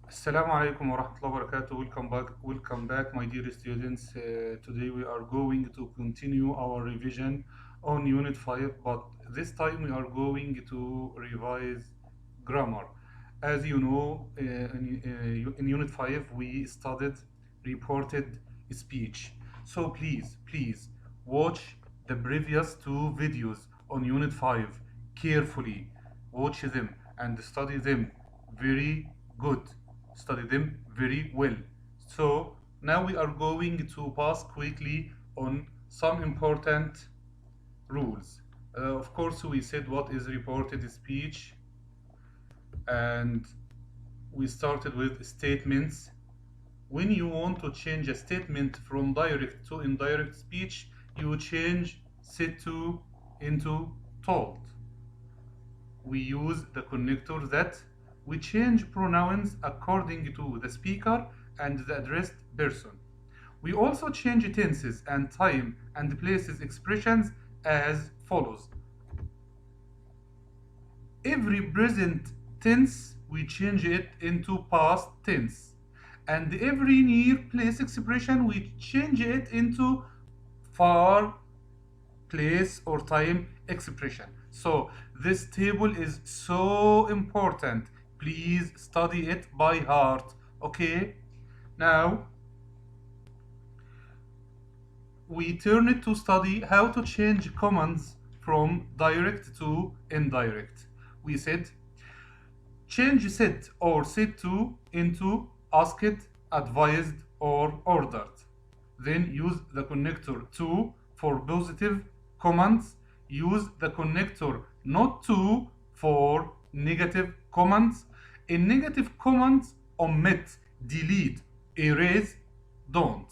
Assalamu alaikum wa rahmatullahi wa barakatuh. Welcome back, my dear students. Today we are going to continue our revision on Unit 5, but this time we are going to revise grammar. As you know, in Unit 5 we studied reported speech. So please watch the previous two videos on Unit 5 carefully. Watch them and study them very good. Study them very well. So now we are going to pass quickly on some important rules. Of course, we said what is reported speech, and we started with statements. When you want to change a statement from direct to indirect speech, you change said to into told. We use the connector that. We change pronouns according to the speaker and the addressed person. We also change tenses and time and places expressions as follows. Every present tense we change it into past tense, and every near place expression we change it into far place or time expression. So this table is so important. Please study it by heart. Okay? Now we turn it to study how to change commands from direct to indirect. We said change said or said to into asked, advised, or ordered. Then use the connector to for positive commands. Use the connector not to for negative commands. In negative commands, omit, delete, erase, don't.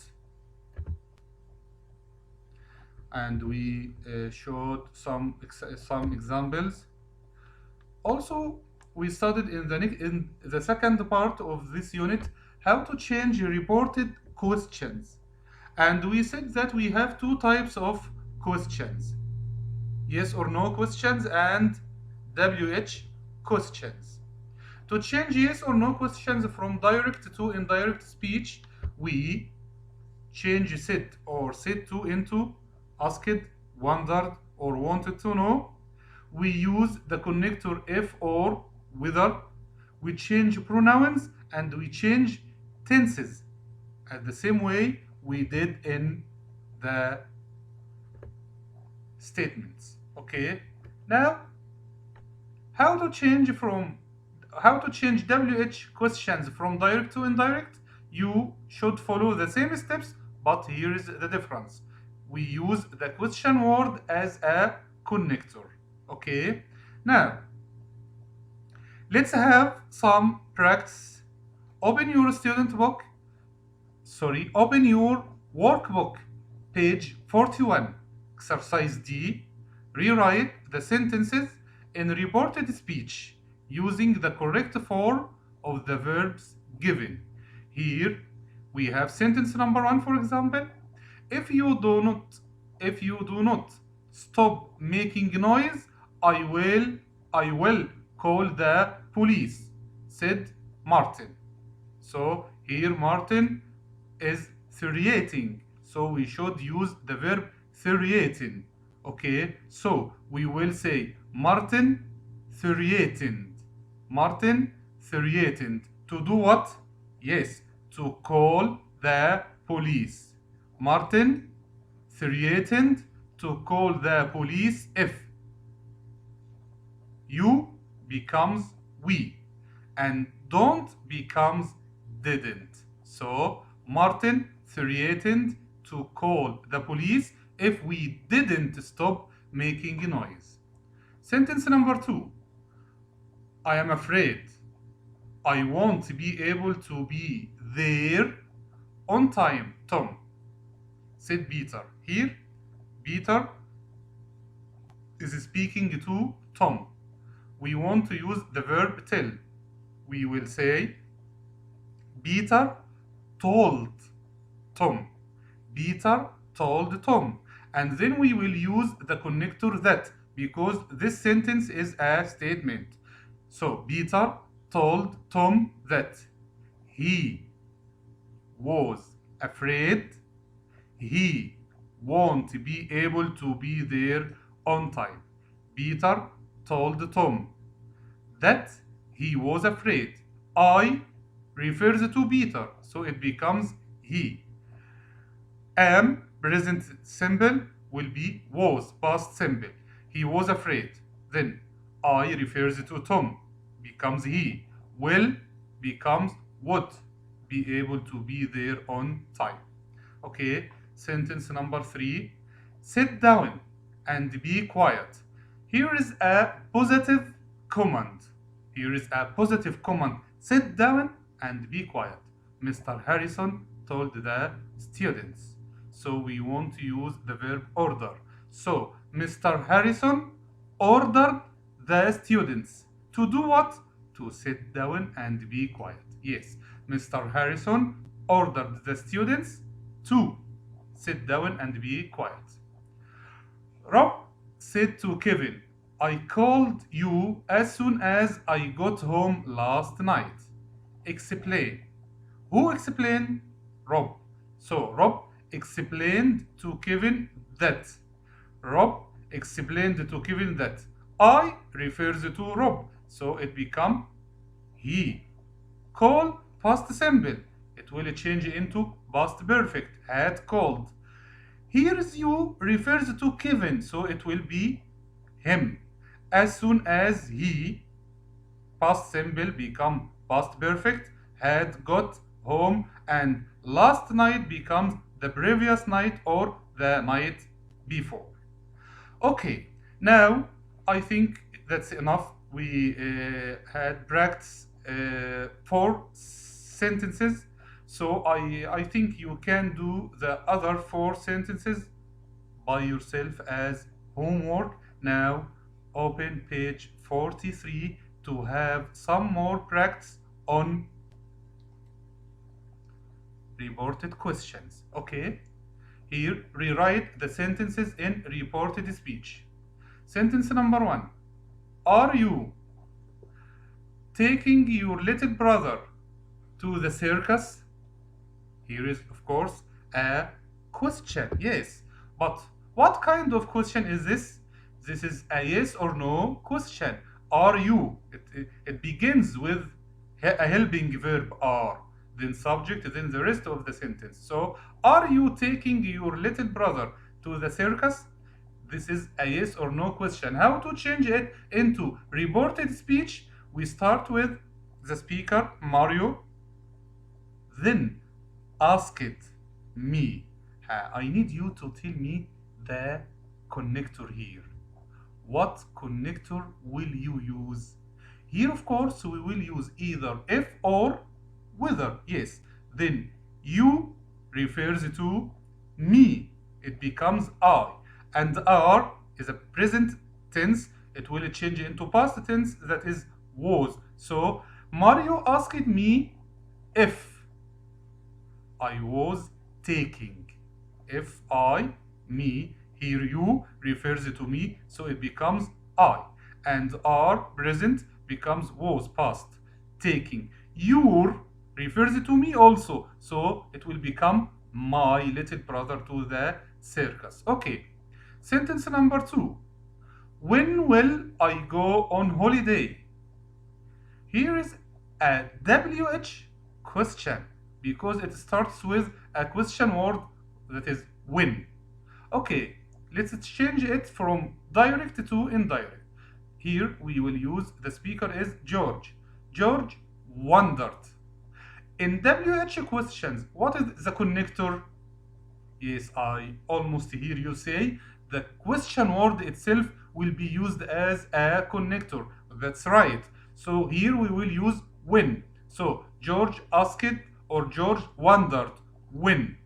And we showed some examples. Also, we studied in the second part of this unit how to change reported questions. And we said that we have two types of questions: yes or no questions and WH questions. To change yes or no questions from direct to indirect speech, we change said or said to into asked, wondered, or wanted to know. We use the connector if or whether. We change pronouns and we change tenses at the same way we did in the statements. Okay, now how to change WH questions from direct to indirect. You should follow the same steps, but here is the difference. We use the question word as a connector. Okay, now let's have some practice. Open your workbook, page 41, exercise D. Rewrite the sentences in reported speech using the correct form of the verbs given. Here we have sentence number 1, for example. If you do not stop making noise, I will call the police, said Martin. So here Martin is threatening, so we should use the verb threaten. Okay, so we will say Martin threatened. Martin threatened to do what? Yes, to call the police. Martin threatened to call the police if you becomes we and don't becomes didn't. So Martin threatened to call the police if we didn't stop making noise. Sentence number 2. I am afraid I won't be able to be there on time, Tom, said Peter. Here, Peter is speaking to Tom. We want to use the verb tell. We will say Peter told Tom. Peter told Tom. And then we will use the connector that, because this sentence is a statement. So Peter told Tom that. he was afraid. He won't be able to be there on time. Peter told Tom that he was afraid. I refers to Peter, so it becomes he. Am, present simple, will be was, past simple. He was afraid. Then I refers to Tom, becomes he. Will becomes would be able to be there on time. Okay, sentence number 3. Sit down and be quiet. Here is a positive command. Here is a positive command. Sit down and be quiet. Mr. Harrison told the students. So we want to use the verb order. So Mr. Harrison ordered the students to do what? To sit down and be quiet. Yes, Mr. Harrison ordered the students to sit down and be quiet. Rob said to Kevin, I called you as soon as I got home last night. Explain. Who explained? Rob. So Rob explained to Kevin that. Rob explained to Kevin that. I refers to Rob, so it become he. Call, past simple. It will change into past perfect. Had called. Here's you refers to Kevin, so it will be him. As soon as he, past simple become past perfect, had got home, and last night becomes the previous night or the night before. Okay, now I think that's enough. We had practice 4 sentences, so I think you can do the other 4 sentences by yourself as homework. Now open page 43 to have some more practice on reported questions. Okay, here rewrite the sentences in reported speech. Sentence number 1. Are you taking your little brother to the circus? Here is, of course, a question. Yes, but what kind of question is this? This is a yes or no question. Are you? It begins with a helping verb are, then subject, then the rest of the sentence. So, are you taking your little brother to the circus? This is a yes or no question. How to change it into reported speech? We start with the speaker, Mario, then ask it me. I need you to tell me the connector here. What connector will you use? Here, of course, we will use either if or whether. Yes, then you refers to me. It becomes I. And are is a present tense. It will change into past tense, that is was. So Mario asked me if I was taking. If I, me, here you refers to me, so it becomes I. And are present becomes was past. Taking. Your refers to me also, so it will become my little brother to the circus. Okay. Sentence number 2. When will I go on holiday? Here is a WH question because it starts with a question word that is when. Okay, let's change it from direct to indirect. Here we will use the speaker is George. George wondered. In WH questions, what is the connector? Yes, I almost hear you say the question word itself will be used as a connector. That's right. So here we will use when. So George asked or George wondered when.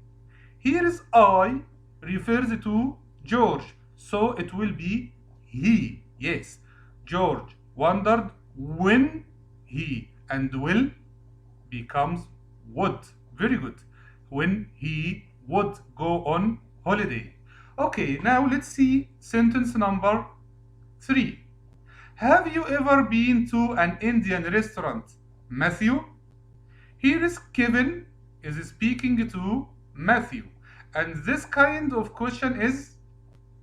Here is I refers to George. So it will be he. Yes. George wondered when he, and will becomes would. Very good. When he would go on holiday. Okay, now let's see sentence number 3. Have you ever been to an Indian restaurant, Matthew? Here is Kevin is speaking to Matthew. And this kind of question is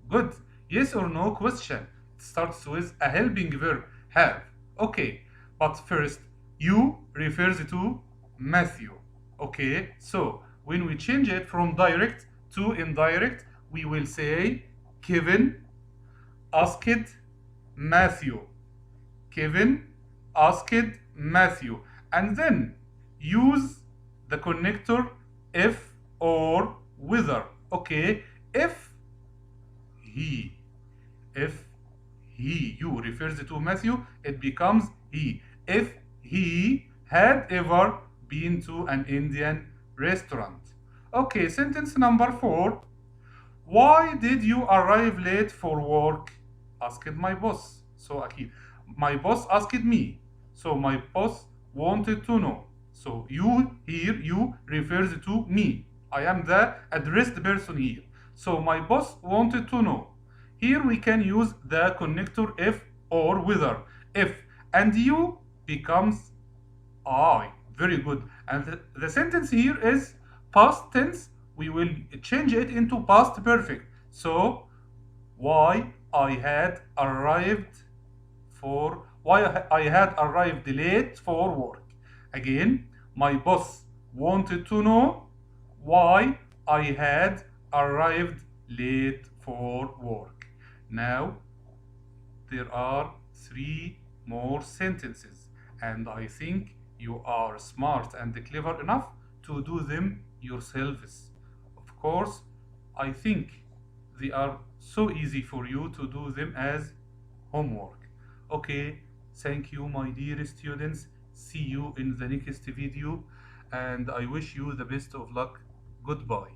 good. Yes or no question. It starts with a helping verb, have. Okay, but first, you refers to Matthew. Okay, so when we change it from direct to indirect, we will say Kevin asked Matthew. Kevin asked Matthew. And then use the connector if or whether. Okay, if he. If you refers to Matthew, it becomes he. If he had ever been to an Indian restaurant. Okay, sentence number 4. Why did you arrive late for work? Asked my boss. So أكيد my boss asked me. So my boss wanted to know. So you here, you refers to me. I am the addressed person here. So my boss wanted to know. Here we can use the connector if or whether. If and you becomes I. Very good. And the sentence here is past tense. We will change it into past perfect. So why I had arrived late for work. Again, my boss wanted to know why I had arrived late for work. Now there are 3 more sentences, and I think you are smart and clever enough to do them yourselves. Of course, I think they are so easy for you to do them as homework. Okay, thank you, my dear students. See you in the next video, and I wish you the best of luck. Goodbye.